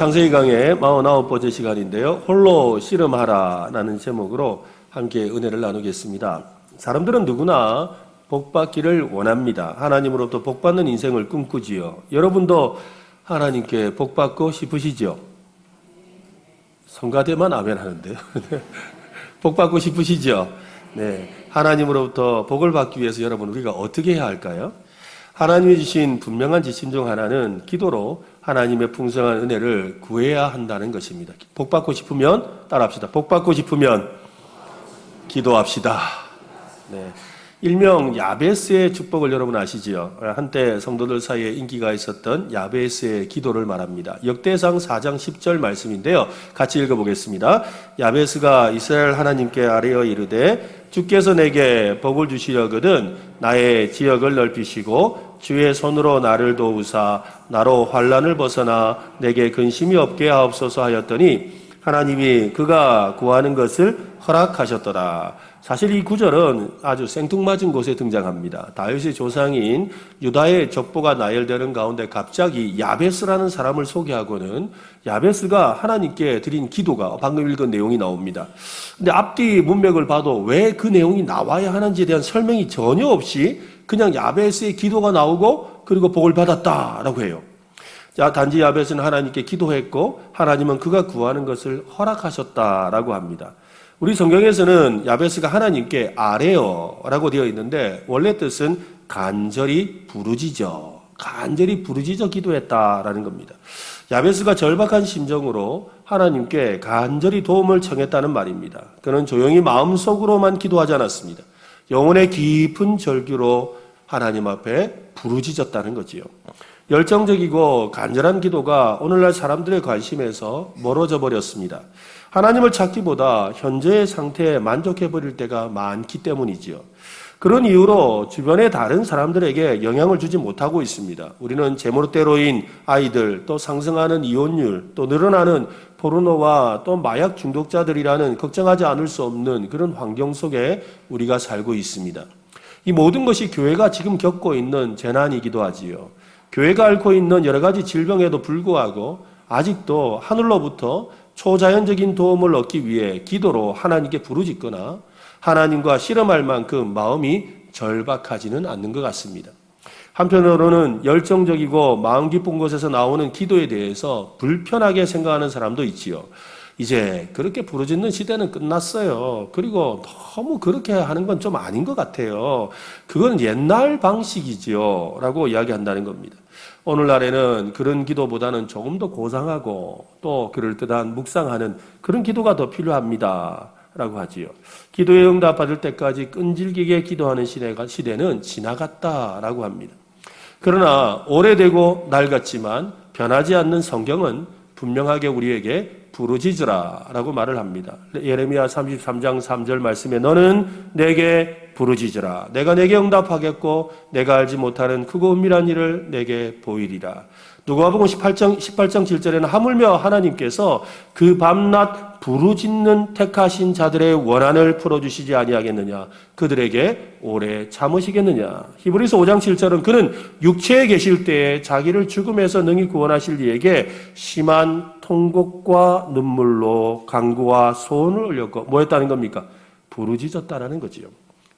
창세기 강의 49번째 시간인데요. 홀로 씨름하라라는 제목으로 함께 은혜를 나누겠습니다. 사람들은 누구나 복받기를 원합니다. 하나님으로부터 복받는 인생을 꿈꾸지요. 여러분도 하나님께 복받고 싶으시죠? 성가대만 아멘 하는데요. 복받고 싶으시죠? 네. 하나님으로부터 복을 받기 위해서 여러분 우리가 어떻게 해야 할까요? 하나님이 주신 분명한 지침 중 하나는 기도로 하나님의 풍성한 은혜를 구해야 한다는 것입니다. 복받고 싶으면 따라합시다. 복받고 싶으면 기도합시다. 네. 일명 야베스의 축복을 여러분 아시지요? 한때 성도들 사이에 인기가 있었던 야베스의 기도를 말합니다. 역대상 4장 10절 말씀인데요. 같이 읽어보겠습니다. 야베스가 이스라엘 하나님께 아뢰어 이르되 주께서 내게 복을 주시려거든 나의 지역을 넓히시고 주의 손으로 나를 도우사 나로 환난을 벗어나 내게 근심이 없게 하옵소서 하였더니 하나님이 그가 구하는 것을 허락하셨더라. 사실 이 구절은 아주 생뚱맞은 곳에 등장합니다. 다윗의 조상인 유다의 족보가 나열되는 가운데 갑자기 야베스라는 사람을 소개하고는 야베스가 하나님께 드린 기도가 방금 읽은 내용이 나옵니다. 근데 앞뒤 문맥을 봐도 왜 그 내용이 나와야 하는지에 대한 설명이 전혀 없이 그냥 야베스의 기도가 나오고 그리고 복을 받았다라고 해요. 자, 단지 야베스는 하나님께 기도했고 하나님은 그가 구하는 것을 허락하셨다라고 합니다. 우리 성경에서는 야베스가 하나님께 아뢰어라고 되어 있는데 원래 뜻은 간절히 부르짖어, 간절히 부르짖어 기도했다라는 겁니다. 야베스가 절박한 심정으로 하나님께 간절히 도움을 청했다는 말입니다. 그는 조용히 마음속으로만 기도하지 않았습니다. 영혼의 깊은 절규로 하나님 앞에 부르짖었다는 거지요. 열정적이고 간절한 기도가 오늘날 사람들의 관심에서 멀어져 버렸습니다. 하나님을 찾기보다 현재의 상태에 만족해버릴 때가 많기 때문이지요. 그런 이유로 주변의 다른 사람들에게 영향을 주지 못하고 있습니다. 우리는 제멋대로인 아이들, 또 상승하는 이혼율, 또 늘어나는 포르노와 또 마약 중독자들이라는 걱정하지 않을 수 없는 그런 환경 속에 우리가 살고 있습니다. 이 모든 것이 교회가 지금 겪고 있는 재난이기도 하지요. 교회가 앓고 있는 여러 가지 질병에도 불구하고 아직도 하늘로부터 초자연적인 도움을 얻기 위해 기도로 하나님께 부르짖거나 하나님과 씨름할 만큼 마음이 절박하지는 않는 것 같습니다. 한편으로는 열정적이고 마음 깊은 곳에서 나오는 기도에 대해서 불편하게 생각하는 사람도 있지요. 이제 그렇게 부르짖는 시대는 끝났어요. 그리고 너무 그렇게 하는 건 좀 아닌 것 같아요. 그건 옛날 방식이지요. 라고 이야기한다는 겁니다. 오늘날에는 그런 기도보다는 조금 더 고상하고 또 그럴듯한 묵상하는 그런 기도가 더 필요합니다. 라고 하지요. 기도에 응답받을 때까지 끈질기게 기도하는 시대는 지나갔다라고 합니다. 그러나 오래되고 낡았지만 변하지 않는 성경은 분명하게 우리에게 부르짖으라 라고 말을 합니다. 예레미야 33장 3절 말씀에 너는 내게 부르짖으라. 내가 내게 응답하겠고 내가 알지 못하는 크고 은밀한 일을 내게 보이리라. 누가복음 18장 7절에는 하물며 하나님께서 그 밤낮 부르짖는 택하신 자들의 원한을 풀어주시지 아니하겠느냐. 그들에게 오래 참으시겠느냐. 히브리서 5장 7절은 그는 육체에 계실 때에 자기를 죽음에서 능히 구원하실 이에게 심한 통곡과 눈물로 간구와 소원을 올렸고 뭐 했다는 겁니까? 부르짖었다라는 거지요.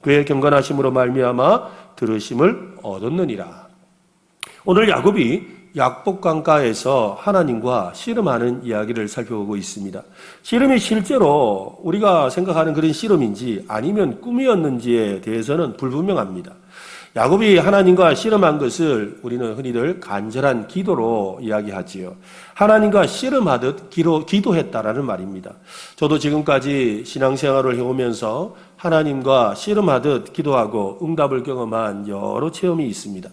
그의 경건하심으로 말미암아 들으심을 얻었느니라. 오늘 야곱이 약복강가에서 하나님과 씨름하는 이야기를 살펴보고 있습니다. 씨름이 실제로 우리가 생각하는 그런 씨름인지 아니면 꿈이었는지에 대해서는 불분명합니다. 야곱이 하나님과 씨름한 것을 우리는 흔히들 간절한 기도로 이야기하지요. 하나님과 씨름하듯 기도했다라는 말입니다. 저도 지금까지 신앙생활을 해오면서 하나님과 씨름하듯 기도하고 응답을 경험한 여러 체험이 있습니다.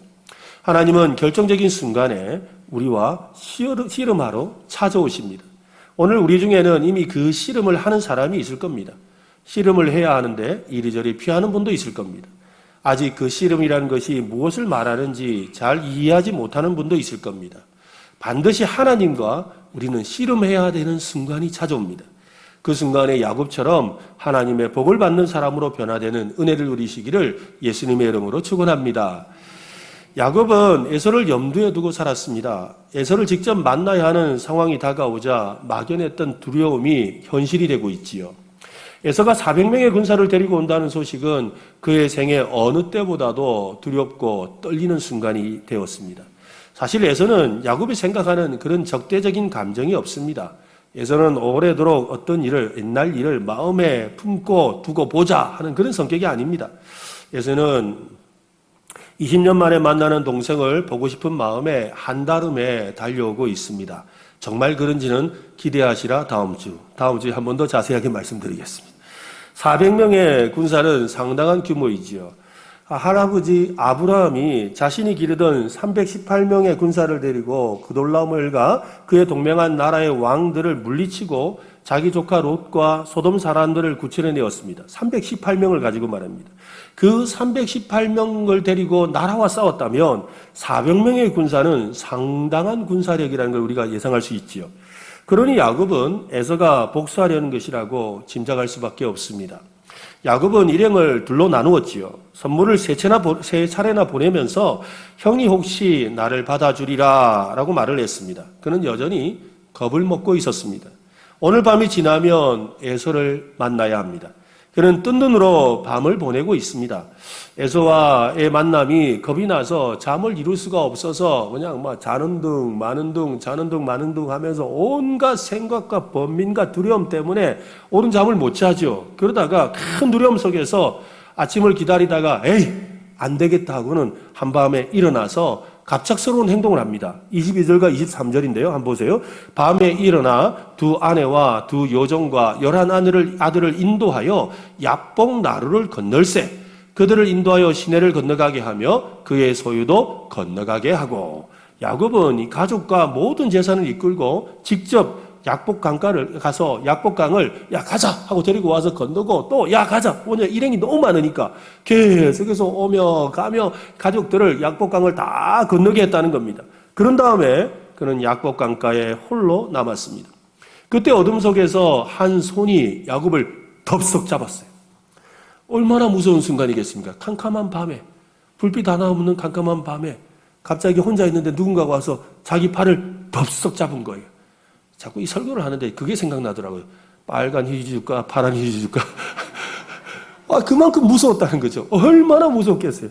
하나님은 결정적인 순간에 우리와 씨름하러 찾아오십니다. 오늘 우리 중에는 이미 그 씨름을 하는 사람이 있을 겁니다. 씨름을 해야 하는데 이리저리 피하는 분도 있을 겁니다. 아직 그 씨름이라는 것이 무엇을 말하는지 잘 이해하지 못하는 분도 있을 겁니다. 반드시 하나님과 우리는 씨름해야 되는 순간이 찾아옵니다. 그 순간에 야곱처럼 하나님의 복을 받는 사람으로 변화되는 은혜를 누리시기를 예수님의 이름으로 축원합니다. 야곱은 에서를 염두에 두고 살았습니다. 에서를 직접 만나야 하는 상황이 다가오자 막연했던 두려움이 현실이 되고 있지요. 에서가 400명의 군사를 데리고 온다는 소식은 그의 생애 어느 때보다도 두렵고 떨리는 순간이 되었습니다. 사실 에서는 야곱이 생각하는 그런 적대적인 감정이 없습니다. 에서는 오래도록 어떤 일을, 옛날 일을 마음에 품고 두고 보자 하는 그런 성격이 아닙니다. 에서는 20년 만에 만나는 동생을 보고 싶은 마음에 한달음에 달려오고 있습니다. 정말 그런지는 기대하시라 다음 주에 한 번 더 자세하게 말씀드리겠습니다. 400명의 군사는 상당한 규모이지요. 할아버지 아브라함이 자신이 기르던 318명의 군사를 데리고 그돌라오멜과 그의 동맹한 나라의 왕들을 물리치고 자기 조카 롯과 소돔 사람들을 구출해내었습니다. 318명을 가지고 말합니다. 그 318명을 데리고 나라와 싸웠다면 400명의 군사는 상당한 군사력이라는 걸 우리가 예상할 수 있지요. 그러니 야곱은 에서가 복수하려는 것이라고 짐작할 수밖에 없습니다. 야곱은 일행을 둘로 나누었지요. 선물을 세 차례나 보내면서 형이 혹시 나를 받아주리라 라고 말을 했습니다. 그는 여전히 겁을 먹고 있었습니다. 오늘 밤이 지나면 에서를 만나야 합니다. 그는 뜬 눈으로 밤을 보내고 있습니다. 에서와의 만남이 겁이 나서 잠을 이룰 수가 없어서 그냥 막 자는 둥 마는 둥 하면서 온갖 생각과 번민과 두려움 때문에 오른 잠을 못 자죠. 그러다가 큰 두려움 속에서 아침을 기다리다가 에이 안 되겠다 하고는 한밤에 일어나서 갑작스러운 행동을 합니다. 22절과 23절인데요. 한번 보세요. 밤에 일어나 두 아내와 두 여종과 11 아들을 인도하여 야복 나루를 건널세. 그들을 인도하여 시내를 건너가게 하며 그의 소유도 건너가게 하고. 야곱은 이 가족과 모든 재산을 이끌고 직접 약복강가를 가서 약복강을 야 가자 하고 데리고 와서 건너고 또 야 가자 오늘 일행이 너무 많으니까 계속해서 오며 가며 가족들을 약복강을 다 건너게 했다는 겁니다. 그런 다음에 그는 약복강가에 홀로 남았습니다. 그때 어둠 속에서 한 손이 야곱을 덥석 잡았어요. 얼마나 무서운 순간이겠습니까? 캄캄한 밤에 불빛 하나 없는 캄캄한 밤에 갑자기 혼자 있는데 누군가가 와서 자기 팔을 덥석 잡은 거예요. 자꾸 이 설교를 하는데 그게 생각나더라고요. 빨간 휴지 줄까? 파란 휴지 줄까? 그만큼 무서웠다는 거죠. 얼마나 무섭겠어요.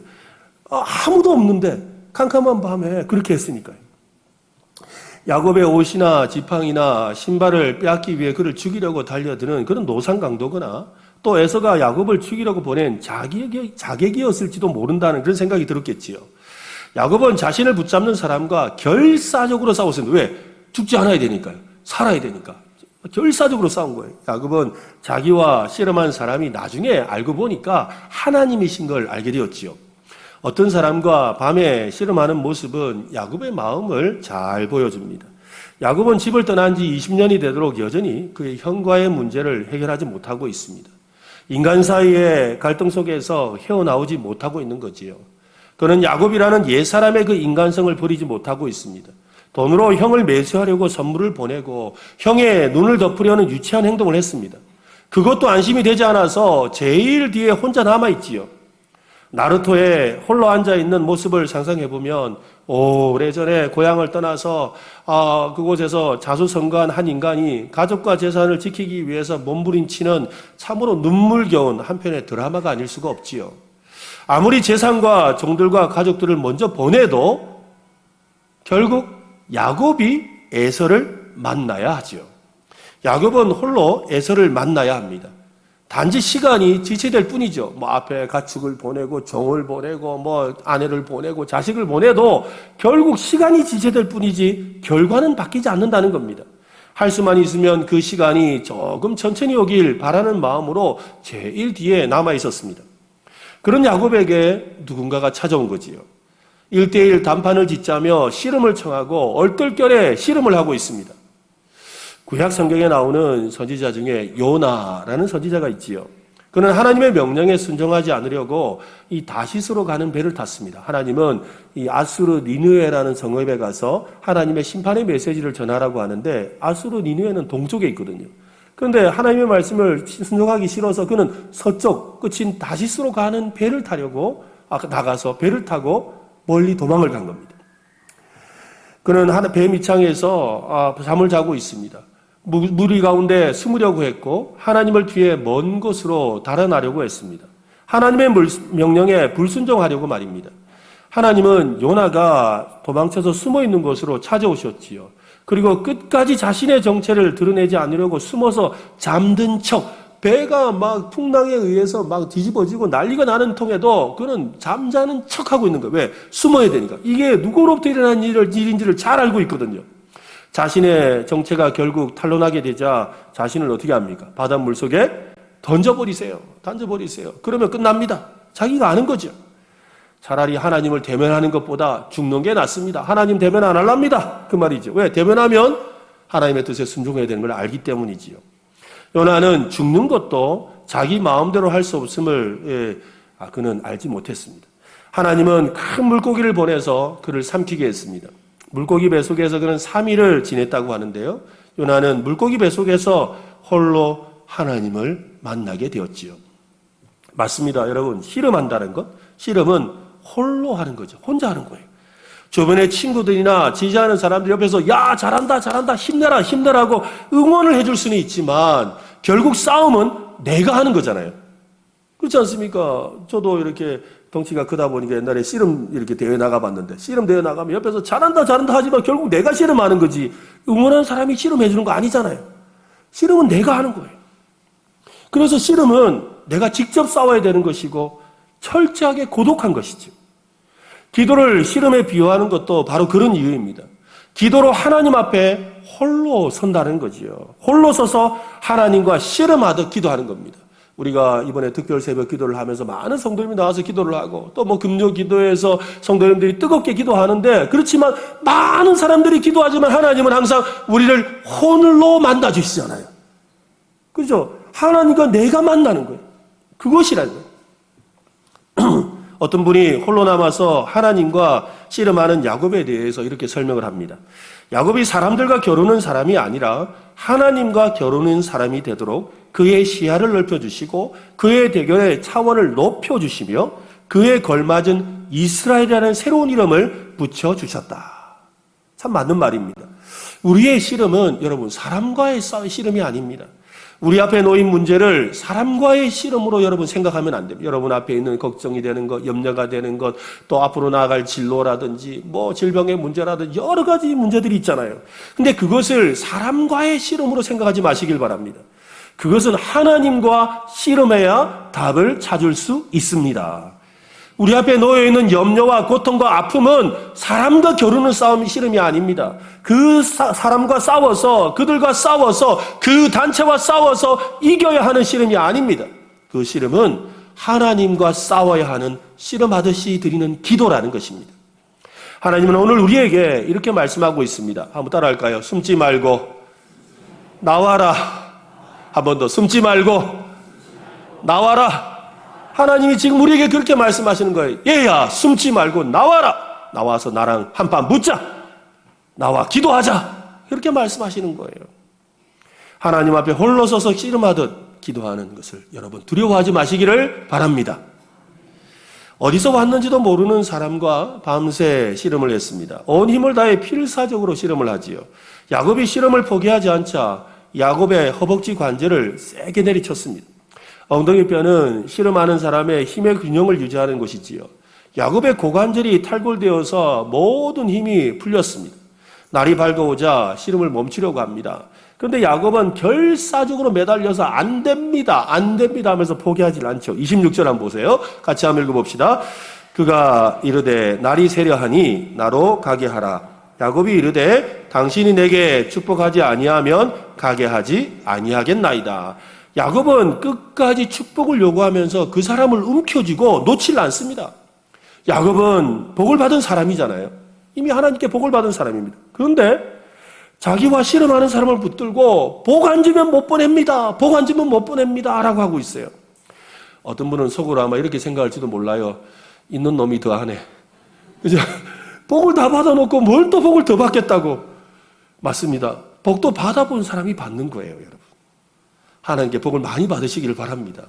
아무도 없는데 캄캄한 밤에 그렇게 했으니까요. 야곱의 옷이나 지팡이나 신발을 빼앗기 위해 그를 죽이려고 달려드는 그런 노상강도거나 또 에서가 야곱을 죽이려고 보낸 자객이었을지도 모른다는 그런 생각이 들었겠지요. 야곱은 자신을 붙잡는 사람과 결사적으로 싸웠습니다. 왜? 죽지 않아야 되니까요. 살아야 되니까. 결사적으로 싸운 거예요. 야곱은 자기와 씨름한 사람이 나중에 알고 보니까 하나님이신 걸 알게 되었지요. 어떤 사람과 밤에 씨름하는 모습은 야곱의 마음을 잘 보여줍니다. 야곱은 집을 떠난 지 20년이 되도록 여전히 그의 형과의 문제를 해결하지 못하고 있습니다. 인간 사이의 갈등 속에서 헤어나오지 못하고 있는 거지요. 그는 야곱이라는 옛사람의 그 인간성을 버리지 못하고 있습니다. 돈으로 형을 매수하려고 선물을 보내고 형의 눈을 덮으려는 유치한 행동을 했습니다. 그것도 안심이 되지 않아서 제일 뒤에 혼자 남아있지요. 나루토의 홀로 앉아있는 모습을 상상해보면 오래전에 고향을 떠나서 그곳에서 자수성가한 한 인간이 가족과 재산을 지키기 위해서 몸부림치는 참으로 눈물겨운 한편의 드라마가 아닐 수가 없지요. 아무리 재산과 종들과 가족들을 먼저 보내도 결국 야곱이 에서를 만나야 하지요. 야곱은 홀로 에서를 만나야 합니다. 단지 시간이 지체될 뿐이죠. 앞에 가축을 보내고 종을 보내고 아내를 보내고 자식을 보내도 결국 시간이 지체될 뿐이지 결과는 바뀌지 않는다는 겁니다. 할 수만 있으면 그 시간이 조금 천천히 오길 바라는 마음으로 제일 뒤에 남아 있었습니다. 그런 야곱에게 누군가가 찾아온 거지요. 1대1 단판을 짓자며 씨름을 청하고 얼떨결에 씨름을 하고 있습니다. 구약 성경에 나오는 선지자 중에 요나라는 선지자가 있지요. 그는 하나님의 명령에 순종하지 않으려고 이 다시스로 가는 배를 탔습니다. 하나님은 이 아수르 니느웨라는 성읍에 가서 하나님의 심판의 메시지를 전하라고 하는데 아수르 니느웨는 동쪽에 있거든요. 그런데 하나님의 말씀을 순종하기 싫어서 그는 서쪽 끝인 다시스로 가는 배를 타려고 나가서 배를 타고 멀리 도망을 간 겁니다. 그는 배 밑창에서 잠을 자고 있습니다. 무리 가운데 숨으려고 했고 하나님을 뒤에 먼 곳으로 달아나려고 했습니다. 하나님의 명령에 불순종하려고 말입니다. 하나님은 요나가 도망쳐서 숨어있는 곳으로 찾아오셨지요. 그리고 끝까지 자신의 정체를 드러내지 않으려고 숨어서 잠든 척, 배가 막 풍랑에 의해서 막 뒤집어지고 난리가 나는 통에도 그는 잠자는 척하고 있는 거예요. 왜? 숨어야 되니까. 이게 누구로부터 일어난 일인지를 잘 알고 있거든요. 자신의 정체가 결국 탄로나게 되자 자신을 어떻게 합니까? 바닷물 속에 던져버리세요. 그러면 끝납니다. 자기가 아는 거죠. 차라리 하나님을 대면하는 것보다 죽는 게 낫습니다. 하나님 대면 안 하랍니다. 그 말이죠. 왜? 대면하면 하나님의 뜻에 순종해야 되는 걸 알기 때문이지요. 요나는 죽는 것도 자기 마음대로 할 수 없음을 그는 알지 못했습니다. 하나님은 큰 물고기를 보내서 그를 삼키게 했습니다. 물고기 뱃속에서 그는 3일을 지냈다고 하는데요. 요나는 물고기 뱃속에서 홀로 하나님을 만나게 되었지요. 맞습니다. 여러분, 씨름한다는 것, 씨름은 홀로 하는 거죠. 혼자 하는 거예요. 주변의 친구들이나 지지하는 사람들 옆에서 야 잘한다 힘내라고 응원을 해줄 수는 있지만 결국 싸움은 내가 하는 거잖아요. 그렇지 않습니까? 저도 이렇게 덩치가 크다 보니까 옛날에 씨름 이렇게 대회 나가봤는데 씨름 대회 나가면 옆에서 잘한다 하지만 결국 내가 씨름하는 거지 응원하는 사람이 씨름해주는 거 아니잖아요. 씨름은 내가 하는 거예요. 그래서 씨름은 내가 직접 싸워야 되는 것이고 철저하게 고독한 것이죠. 기도를 씨름에 비유하는 것도 바로 그런 이유입니다. 기도로 하나님 앞에 홀로 선다는 거지요. 홀로 서서 하나님과 씨름하듯 기도하는 겁니다. 우리가 이번에 특별 새벽 기도를 하면서 많은 성도님이 나와서 기도를 하고 또 금요 기도에서 성도님들이 뜨겁게 기도하는데 그렇지만 많은 사람들이 기도하지만 하나님은 항상 우리를 홀로 만나 주시잖아요. 그죠? 하나님과 내가 만나는 거예요. 그것이라는 거예요. 어떤 분이 홀로 남아서 하나님과 씨름하는 야곱에 대해서 이렇게 설명을 합니다. 야곱이 사람들과 겨루는 사람이 아니라 하나님과 겨루는 사람이 되도록 그의 시야를 넓혀주시고 그의 대결의 차원을 높여주시며 그에 걸맞은 이스라엘이라는 새로운 이름을 붙여주셨다. 참 맞는 말입니다. 우리의 씨름은 여러분 사람과의 씨름이 아닙니다. 우리 앞에 놓인 문제를 사람과의 씨름으로 여러분 생각하면 안 됩니다. 여러분 앞에 있는 걱정이 되는 것, 염려가 되는 것, 또 앞으로 나아갈 진로라든지 질병의 문제라든지 여러 가지 문제들이 있잖아요. 근데 그것을 사람과의 씨름으로 생각하지 마시길 바랍니다. 그것은 하나님과 씨름해야 답을 찾을 수 있습니다. 우리 앞에 놓여있는 염려와 고통과 아픔은 사람과 겨루는 싸움이 씨름이 아닙니다. 그 사람과 싸워서 그들과 싸워서 그 단체와 싸워서 이겨야 하는 씨름이 아닙니다. 그 씨름은 하나님과 싸워야 하는 씨름하듯이 드리는 기도라는 것입니다. 하나님은 오늘 우리에게 이렇게 말씀하고 있습니다. 한번 따라할까요? 숨지 말고 나와라. 한 번 더 숨지 말고 나와라. 하나님이 지금 우리에게 그렇게 말씀하시는 거예요. 얘야 숨지 말고 나와라. 나와서 나랑 한판 붙자. 나와 기도하자. 그렇게 말씀하시는 거예요. 하나님 앞에 홀로 서서 씨름하듯 기도하는 것을 여러분 두려워하지 마시기를 바랍니다. 어디서 왔는지도 모르는 사람과 밤새 씨름을 했습니다. 온 힘을 다해 필사적으로 씨름을 하지요. 야곱이 씨름을 포기하지 않자 야곱의 허벅지 관절을 세게 내리쳤습니다. 엉덩이 뼈는 씨름하는 사람의 힘의 균형을 유지하는 것이지요. 야곱의 고관절이 탈골되어서 모든 힘이 풀렸습니다. 날이 밝아오자 씨름을 멈추려고 합니다. 그런데 야곱은 결사적으로 매달려서 안 됩니다 하면서 포기하지 않죠. 26절 한번 보세요. 같이 한번 읽어봅시다. 그가 이르되 날이 세려하니 나로 가게 하라. 야곱이 이르되 당신이 내게 축복하지 아니하면 가게 하지 아니하겠나이다. 야곱은 끝까지 축복을 요구하면서 그 사람을 움켜쥐고 놓질 않습니다. 야곱은 복을 받은 사람이잖아요. 이미 하나님께 복을 받은 사람입니다. 그런데 자기와 씨름하는 사람을 붙들고 복 안 주면 못 보냅니다. 복 안 주면 못 보냅니다. 라고 하고 있어요. 어떤 분은 속으로 아마 이렇게 생각할지도 몰라요. 있는 놈이 더하네. 그죠? 복을 다 받아놓고 뭘 또 복을 더 받겠다고. 맞습니다. 복도 받아본 사람이 받는 거예요, 여러분. 하나님께 복을 많이 받으시기를 바랍니다.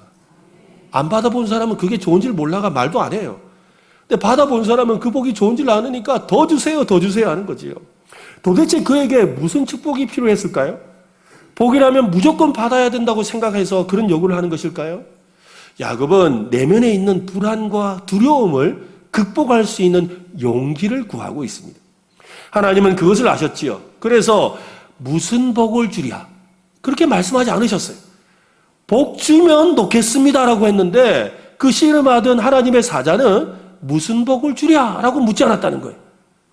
안 받아본 사람은 그게 좋은 줄 몰라가 말도 안 해요. 근데 받아본 사람은 그 복이 좋은 줄 아느니까 더 주세요, 더 주세요 하는 거지요. 도대체 그에게 무슨 축복이 필요했을까요? 복이라면 무조건 받아야 된다고 생각해서 그런 요구를 하는 것일까요? 야곱은 내면에 있는 불안과 두려움을 극복할 수 있는 용기를 구하고 있습니다. 하나님은 그것을 아셨지요. 그래서 무슨 복을 주랴 그렇게 말씀하지 않으셨어요. 복 주면 놓겠습니다라고 했는데 그 씨름하던 하나님의 사자는 무슨 복을 주랴라고 묻지 않았다는 거예요.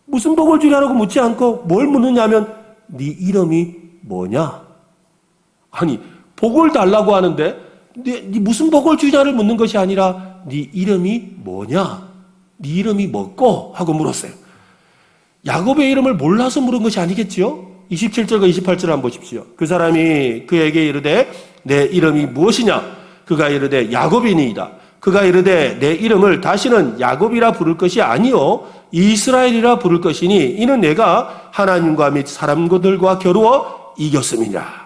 무슨 복을 주랴라고 묻지 않고 뭘 묻느냐면 네 이름이 뭐냐? 아니 복을 달라고 하는데 네 무슨 복을 주냐를 묻는 것이 아니라 네 이름이 뭐냐? 네 이름이 뭐고? 하고 물었어요. 야곱의 이름을 몰라서 물은 것이 아니겠지요? 27절과 28절 한번 보십시오. 그 사람이 그에게 이르되 내 이름이 무엇이냐? 그가 이르되 야곱이니이다. 그가 이르되 내 이름을 다시는 야곱이라 부를 것이 아니요 이스라엘이라 부를 것이니 이는 내가 하나님과 및 사람들과 겨루어 이겼음이냐.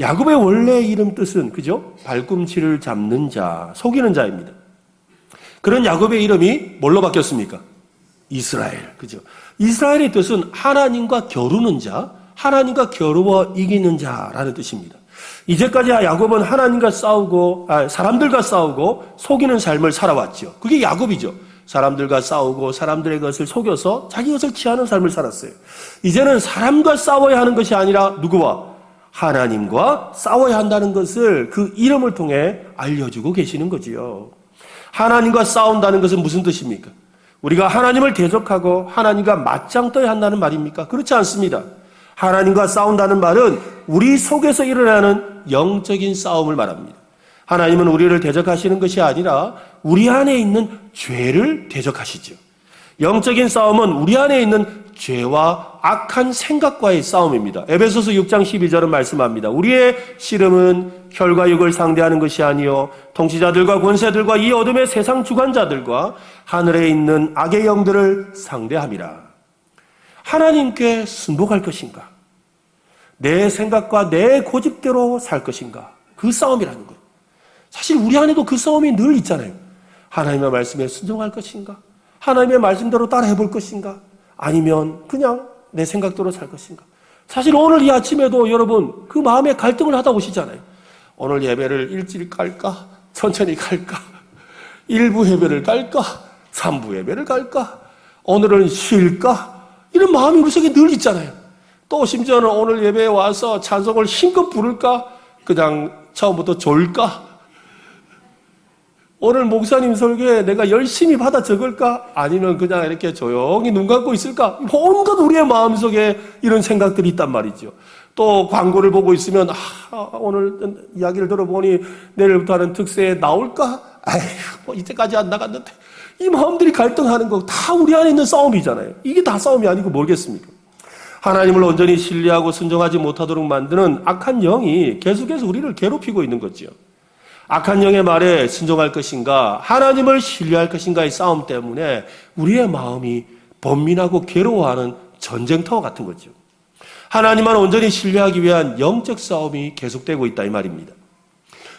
야곱의 원래 이름 뜻은 그죠? 발꿈치를 잡는 자, 속이는 자입니다. 그런 야곱의 이름이 뭘로 바뀌었습니까? 이스라엘. 그죠? 이스라엘의 뜻은 하나님과 겨루는 자, 하나님과 겨루어 이기는 자라는 뜻입니다. 이제까지 야곱은 하나님과 싸우고, 사람들과 싸우고 속이는 삶을 살아왔죠. 그게 야곱이죠. 사람들과 싸우고 사람들의 것을 속여서 자기 것을 취하는 삶을 살았어요. 이제는 사람과 싸워야 하는 것이 아니라 누구와? 하나님과 싸워야 한다는 것을 그 이름을 통해 알려주고 계시는 거지요. 하나님과 싸운다는 것은 무슨 뜻입니까? 우리가 하나님을 대적하고 하나님과 맞짱 떠야 한다는 말입니까? 그렇지 않습니다. 하나님과 싸운다는 말은 우리 속에서 일어나는 영적인 싸움을 말합니다. 하나님은 우리를 대적하시는 것이 아니라 우리 안에 있는 죄를 대적하시죠. 영적인 싸움은 우리 안에 있는 죄와 악한 생각과의 싸움입니다. 에베소서 6장 12절은 말씀합니다. 우리의 씨름은 혈과 육을 상대하는 것이 아니요 통치자들과 권세들과 이 어둠의 세상 주관자들과 하늘에 있는 악의 영들을 상대함이라. 하나님께 순복할 것인가? 내 생각과 내 고집대로 살 것인가? 그 싸움이라는 거예요. 사실 우리 안에도 그 싸움이 늘 있잖아요. 하나님의 말씀에 순종할 것인가? 하나님의 말씀대로 따라 해볼 것인가? 아니면 그냥 내 생각대로 살 것인가? 사실 오늘 이 아침에도 여러분 그 마음에 갈등을 하다 오시잖아요. 오늘 예배를 일찍 갈까? 천천히 갈까? 1부 예배를 갈까? 3부 예배를 갈까? 오늘은 쉴까? 이런 마음이 우리 속에 늘 있잖아요. 또 심지어는 오늘 예배에 와서 찬송을 힘껏 부를까? 그냥 처음부터 졸까? 오늘 목사님 설교에 내가 열심히 받아 적을까? 아니면 그냥 이렇게 조용히 눈 감고 있을까? 온갖 우리의 마음속에 이런 생각들이 있단 말이죠. 또 광고를 보고 있으면 오늘 이야기를 들어보니 내일부터 하는 특세에 나올까? 뭐 이때까지 안 나갔는데 이 마음들이 갈등하는 거 다 우리 안에 있는 싸움이잖아요. 이게 다 싸움이 아니고 뭐겠습니까? 하나님을 온전히 신뢰하고 순종하지 못하도록 만드는 악한 영이 계속해서 우리를 괴롭히고 있는 거죠. 악한 영의 말에 순종할 것인가 하나님을 신뢰할 것인가의 싸움 때문에 우리의 마음이 번민하고 괴로워하는 전쟁터와 같은 거죠. 하나님만 온전히 신뢰하기 위한 영적 싸움이 계속되고 있다 이 말입니다.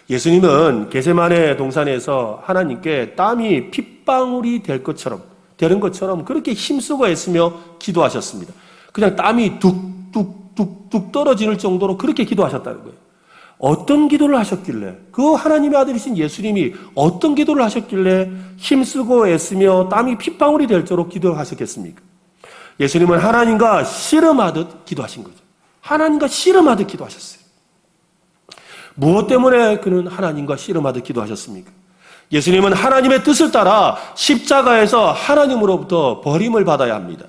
예수님은 겟세마네 동산에서 하나님께 땀이 핏방울이 되는 것처럼 그렇게 힘쓰고 애쓰며 기도하셨습니다. 그냥 땀이 뚝뚝뚝뚝 떨어질 정도로 그렇게 기도하셨다는 거예요. 어떤 기도를 하셨길래 그 하나님의 아들이신 예수님이 어떤 기도를 하셨길래 힘쓰고 애쓰며 땀이 핏방울이 될 정도로 기도하셨겠습니까? 예수님은 하나님과 씨름하듯 기도하신 거죠. 하나님과 씨름하듯 기도하셨어요. 무엇 때문에 그는 하나님과 씨름하듯 기도하셨습니까? 예수님은 하나님의 뜻을 따라 십자가에서 하나님으로부터 버림을 받아야 합니다.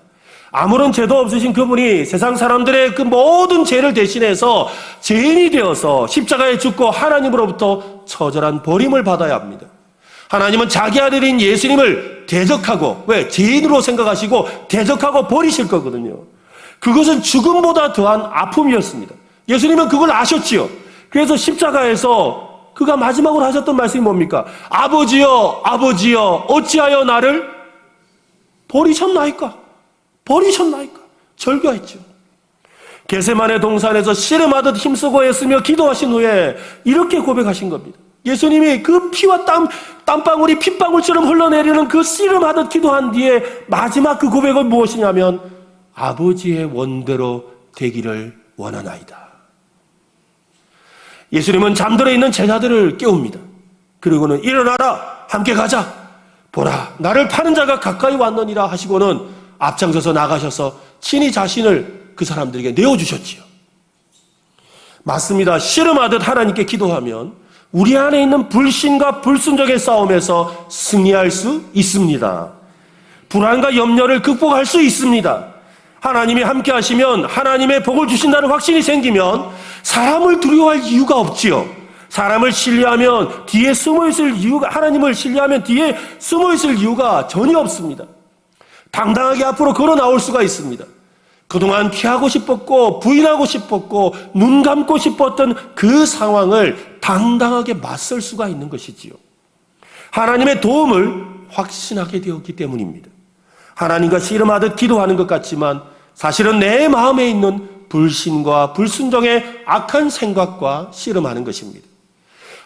아무런 죄도 없으신 그분이 세상 사람들의 그 모든 죄를 대신해서 죄인이 되어서 십자가에 죽고 하나님으로부터 처절한 버림을 받아야 합니다. 하나님은 자기 아들인 예수님을 대적하고 왜? 죄인으로 생각하시고 대적하고 버리실 거거든요. 그것은 죽음보다 더한 아픔이었습니다. 예수님은 그걸 아셨지요. 그래서 십자가에서 그가 마지막으로 하셨던 말씀이 뭡니까? 아버지여 아버지여 어찌하여 나를 버리셨나이까? 버리셨나이까? 절규했죠. 겟세마네 동산에서 씨름하듯 힘쓰고 애쓰며 기도하신 후에 이렇게 고백하신 겁니다. 예수님이 그 피와 땀방울이 핏방울처럼 흘러내리는 그 씨름하듯 기도한 뒤에 마지막 그 고백은 무엇이냐면 아버지의 원대로 되기를 원하나이다. 예수님은 잠들어 있는 제자들을 깨웁니다. 그리고는 일어나라, 함께 가자. 보라, 나를 파는 자가 가까이 왔느니라 하시고는 앞장서서 나가셔서 친히 자신을 그 사람들에게 내어주셨지요. 맞습니다. 씨름하듯 하나님께 기도하면 우리 안에 있는 불신과 불순종의 싸움에서 승리할 수 있습니다. 불안과 염려를 극복할 수 있습니다. 하나님이 함께 하시면 하나님의 복을 주신다는 확신이 생기면 사람을 두려워할 이유가 없지요. 사람을 신뢰하면 뒤에 숨어 있을 이유가, 하나님을 신뢰하면 뒤에 숨어 있을 이유가 전혀 없습니다. 당당하게 앞으로 걸어 나올 수가 있습니다. 그동안 피하고 싶었고 부인하고 싶었고 눈 감고 싶었던 그 상황을 당당하게 맞설 수가 있는 것이지요. 하나님의 도움을 확신하게 되었기 때문입니다. 하나님과 씨름하듯 기도하는 것 같지만 사실은 내 마음에 있는 불신과 불순종의 악한 생각과 씨름하는 것입니다.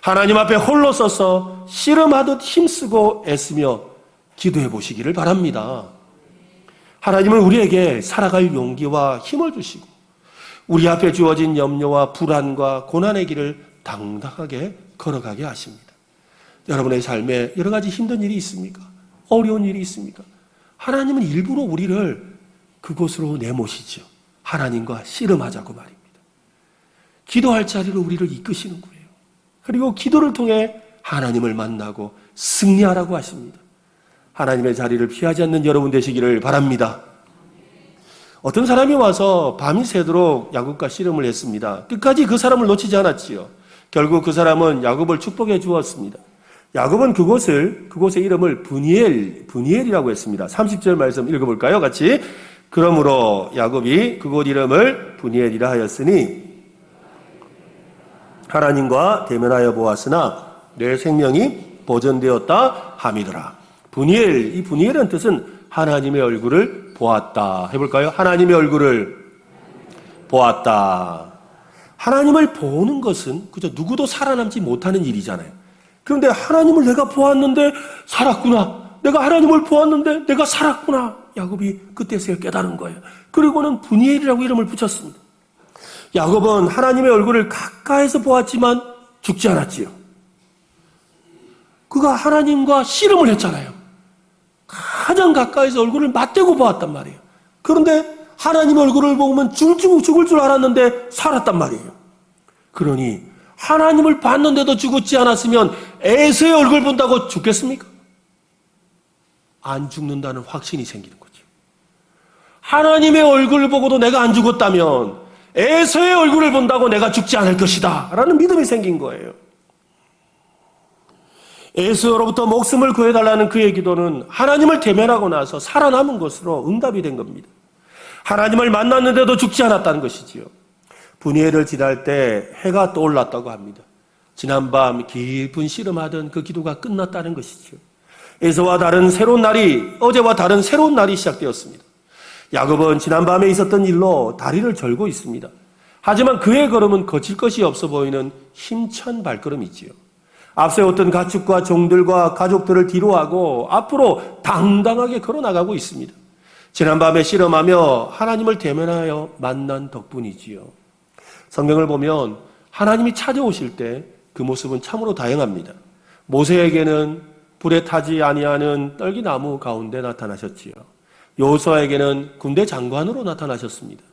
하나님 앞에 홀로 서서 씨름하듯 힘쓰고 애쓰며 기도해 보시기를 바랍니다. 하나님은 우리에게 살아갈 용기와 힘을 주시고 우리 앞에 주어진 염려와 불안과 고난의 길을 당당하게 걸어가게 하십니다. 여러분의 삶에 여러 가지 힘든 일이 있습니까? 어려운 일이 있습니까? 하나님은 일부러 우리를 그곳으로 내모시죠. 하나님과 씨름하자고 말입니다. 기도할 자리로 우리를 이끄시는 거예요. 그리고 기도를 통해 하나님을 만나고 승리하라고 하십니다. 하나님의 자리를 피하지 않는 여러분 되시기를 바랍니다. 어떤 사람이 와서 밤이 새도록 야곱과 씨름을 했습니다. 끝까지 그 사람을 놓치지 않았지요. 결국 그 사람은 야곱을 축복해 주었습니다. 야곱은 그곳의 이름을 브니엘이라고 했습니다. 30절 말씀 읽어볼까요? 같이. 그러므로 야곱이 그곳 이름을 브니엘이라 하였으니 하나님과 대면하여 보았으나 내 생명이 보존되었다 함이더라. 브니엘, 이 브니엘은 뜻은 하나님의 얼굴을 보았다. 해볼까요? 하나님의 얼굴을 보았다. 하나님을 보는 것은 그저 누구도 살아남지 못하는 일이잖아요. 그런데 하나님을 내가 보았는데 살았구나. 내가 하나님을 보았는데 내가 살았구나. 야곱이 그때서야 깨달은 거예요. 그리고는 브니엘이라고 이름을 붙였습니다. 야곱은 하나님의 얼굴을 가까이서 보았지만 죽지 않았지요. 그가 하나님과 씨름을 했잖아요. 가장 가까이서 얼굴을 맞대고 보았단 말이에요. 그런데 하나님 얼굴을 보면 죽을 줄 알았는데 살았단 말이에요. 그러니 하나님을 봤는데도 죽지 않았으면 에서의 얼굴 본다고 죽겠습니까? 안 죽는다는 확신이 생기는 거죠. 하나님의 얼굴을 보고도 내가 안 죽었다면 에서의 얼굴을 본다고 내가 죽지 않을 것이다 라는 믿음이 생긴 거예요. 에서로부터 목숨을 구해달라는 그의 기도는 하나님을 대면하고 나서 살아남은 것으로 응답이 된 겁니다. 하나님을 만났는데도 죽지 않았다는 것이지요. 브니엘을 지날 때 해가 떠올랐다고 합니다. 지난밤 깊은 씨름하던 그 기도가 끝났다는 것이지요. 어제와 다른 새로운 날이 시작되었습니다. 야곱은 지난밤에 있었던 일로 다리를 절고 있습니다. 하지만 그의 걸음은 거칠 것이 없어 보이는 힘찬 발걸음이지요. 앞세웠던 가축과 종들과 가족들을 뒤로하고 앞으로 당당하게 걸어나가고 있습니다. 지난밤에 씨름하며 하나님을 대면하여 만난 덕분이지요. 성경을 보면 하나님이 찾아오실 때 그 모습은 참으로 다양합니다. 모세에게는 불에 타지 아니하는 떨기나무 가운데 나타나셨지요. 여호수아에게는 군대 장관으로 나타나셨습니다.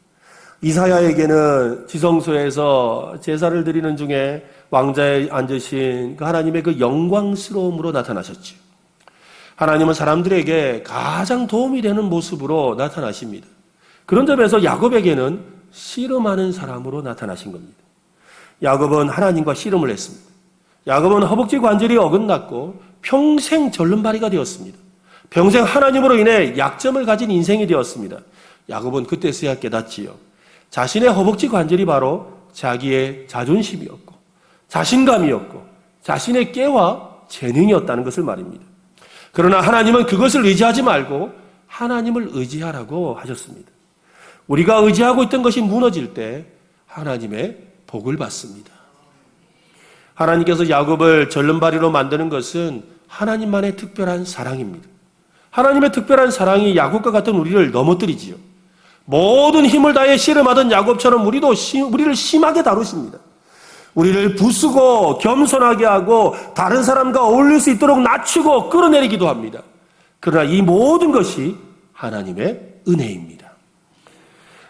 이사야에게는 지성소에서 제사를 드리는 중에 왕자에 앉으신 그 하나님의 그 영광스러움으로 나타나셨지요. 하나님은 사람들에게 가장 도움이 되는 모습으로 나타나십니다. 그런 점에서 야곱에게는 씨름하는 사람으로 나타나신 겁니다. 야곱은 하나님과 씨름을 했습니다. 야곱은 허벅지 관절이 어긋났고 평생 절름발이가 되었습니다. 평생 하나님으로 인해 약점을 가진 인생이 되었습니다. 야곱은 그때서야 깨닫지요. 자신의 허벅지 관절이 바로 자기의 자존심이었고 자신감이었고 자신의 깨와 재능이었다는 것을 말입니다. 그러나 하나님은 그것을 의지하지 말고 하나님을 의지하라고 하셨습니다. 우리가 의지하고 있던 것이 무너질 때 하나님의 복을 받습니다. 하나님께서 야곱을 절름발이로 만드는 것은 하나님만의 특별한 사랑입니다. 하나님의 특별한 사랑이 야곱과 같은 우리를 넘어뜨리지요. 모든 힘을 다해 씨름하던 야곱처럼 우리를 심하게 다루십니다. 우리를 부수고 겸손하게 하고 다른 사람과 어울릴 수 있도록 낮추고 끌어내리기도 합니다. 그러나 이 모든 것이 하나님의 은혜입니다.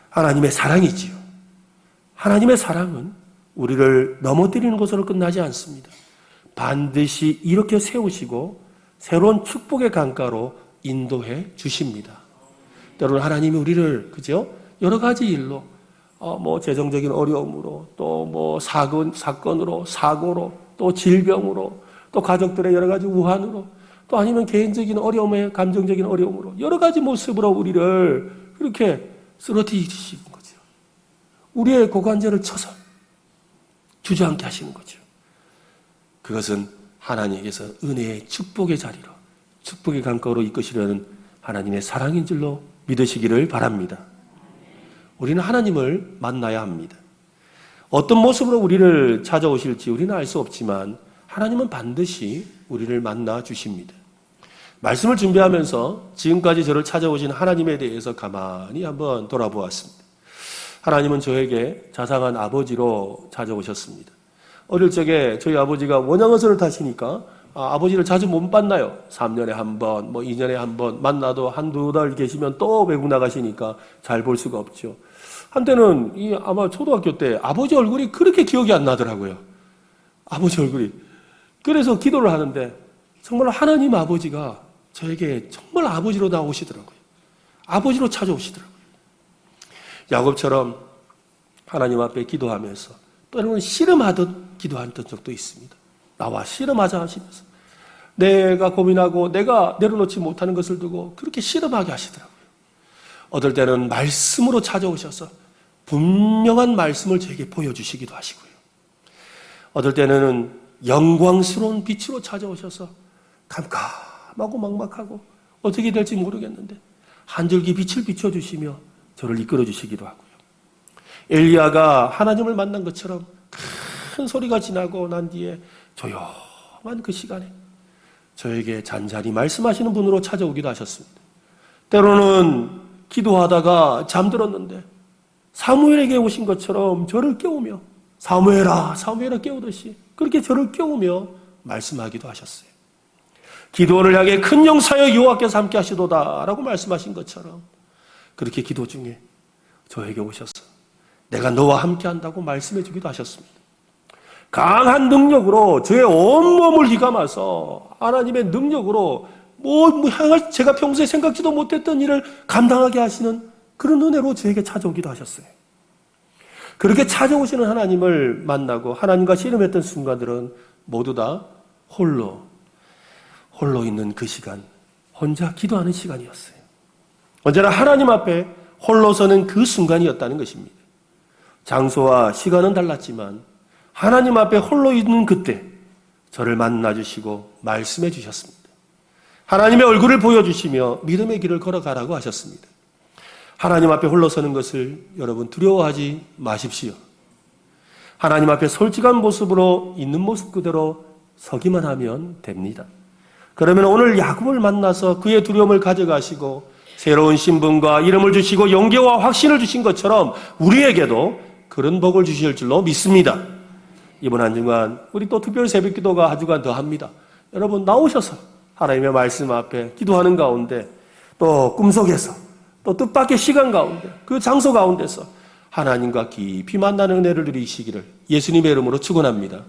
하나님의 사랑이지요. 하나님의 사랑은 우리를 넘어뜨리는 것으로 끝나지 않습니다. 반드시 이렇게 세우시고 새로운 축복의 강가로 인도해 주십니다. 때로는 하나님이 우리를 그죠? 여러 가지 일로 재정적인 어려움으로 또 사건으로 사고로 또 질병으로 또 가족들의 여러 가지 우환으로 또 아니면 개인적인 어려움에 감정적인 어려움으로 여러 가지 모습으로 우리를 그렇게 쓰러뜨리시는 거죠. 우리의 고관절을 쳐서 주저앉게 하시는 거죠. 그것은 하나님께서 은혜의 축복의 자리로 축복의 강가로 이끄시려는 하나님의 사랑인 줄로 믿으시기를 바랍니다. 우리는 하나님을 만나야 합니다. 어떤 모습으로 우리를 찾아오실지 우리는 알 수 없지만 하나님은 반드시 우리를 만나 주십니다. 말씀을 준비하면서 지금까지 저를 찾아오신 하나님에 대해서 가만히 한번 돌아보았습니다. 하나님은 저에게 자상한 아버지로 찾아오셨습니다. 어릴 적에 저희 아버지가 원양어선을 타시니까 아버지를 자주 못 만나요. 3년에 한 번, 2년에 한 번 만나도 한두 달 계시면 또 외국 나가시니까 잘 볼 수가 없죠. 한때는 아마 초등학교 때 아버지 얼굴이 그렇게 기억이 안 나더라고요. 아버지 얼굴이. 그래서 기도를 하는데 정말 하나님 아버지가 저에게 정말 아버지로 나오시더라고요. 아버지로 찾아오시더라고요. 야곱처럼 하나님 앞에 기도하면서 때로는 씨름하듯 기도했던 적도 있습니다. 나와 씨름하자 하시면서 내가 고민하고 내가 내려놓지 못하는 것을 두고 그렇게 씨름하게 하시더라고요. 어떨 때는 말씀으로 찾아오셔서 분명한 말씀을 저에게 보여주시기도 하시고요. 어떨 때는 영광스러운 빛으로 찾아오셔서 캄캄하고 막막하고 어떻게 될지 모르겠는데 한 줄기 빛을 비춰주시며 저를 이끌어주시기도 하고요. 엘리야가 하나님을 만난 것처럼 큰 소리가 지나고 난 뒤에 조용한 그 시간에 저에게 잔잔히 말씀하시는 분으로 찾아오기도 하셨습니다. 때로는 기도하다가 잠들었는데 사무엘에게 오신 것처럼 저를 깨우며 사무엘아 사무엘아 깨우듯이 그렇게 저를 깨우며 말씀하기도 하셨어요. 기도원을 향해 큰 영사여 여호와께서 함께 하시도다 라고 말씀하신 것처럼 그렇게 기도 중에 저에게 오셔서 내가 너와 함께 한다고 말씀해 주기도 하셨습니다. 강한 능력으로 저의 온몸을 휘감아서 하나님의 능력으로 제가 평소에 생각지도 못했던 일을 감당하게 하시는 그런 은혜로 저에게 찾아오기도 하셨어요. 그렇게 찾아오시는 하나님을 만나고 하나님과 씨름했던 순간들은 모두 다 홀로 있는 그 시간, 혼자 기도하는 시간이었어요. 언제나 하나님 앞에 홀로 서는 그 순간이었다는 것입니다. 장소와 시간은 달랐지만 하나님 앞에 홀로 있는 그때 저를 만나주시고 말씀해 주셨습니다. 하나님의 얼굴을 보여주시며 믿음의 길을 걸어가라고 하셨습니다. 하나님 앞에 홀로 서는 것을 여러분 두려워하지 마십시오. 하나님 앞에 솔직한 모습으로 있는 모습 그대로 서기만 하면 됩니다. 그러면 오늘 야곱을 만나서 그의 두려움을 가져가시고 새로운 신분과 이름을 주시고 용기와 확신을 주신 것처럼 우리에게도 그런 복을 주실 줄로 믿습니다. 이번 한 주간 우리 또 특별 새벽기도가 한 주간 더 합니다. 여러분 나오셔서 하나님의 말씀 앞에 기도하는 가운데 또 꿈속에서 또 뜻밖의 시간 가운데 그 장소 가운데서 하나님과 깊이 만나는 은혜를 누리시기를 예수님의 이름으로 축원합니다.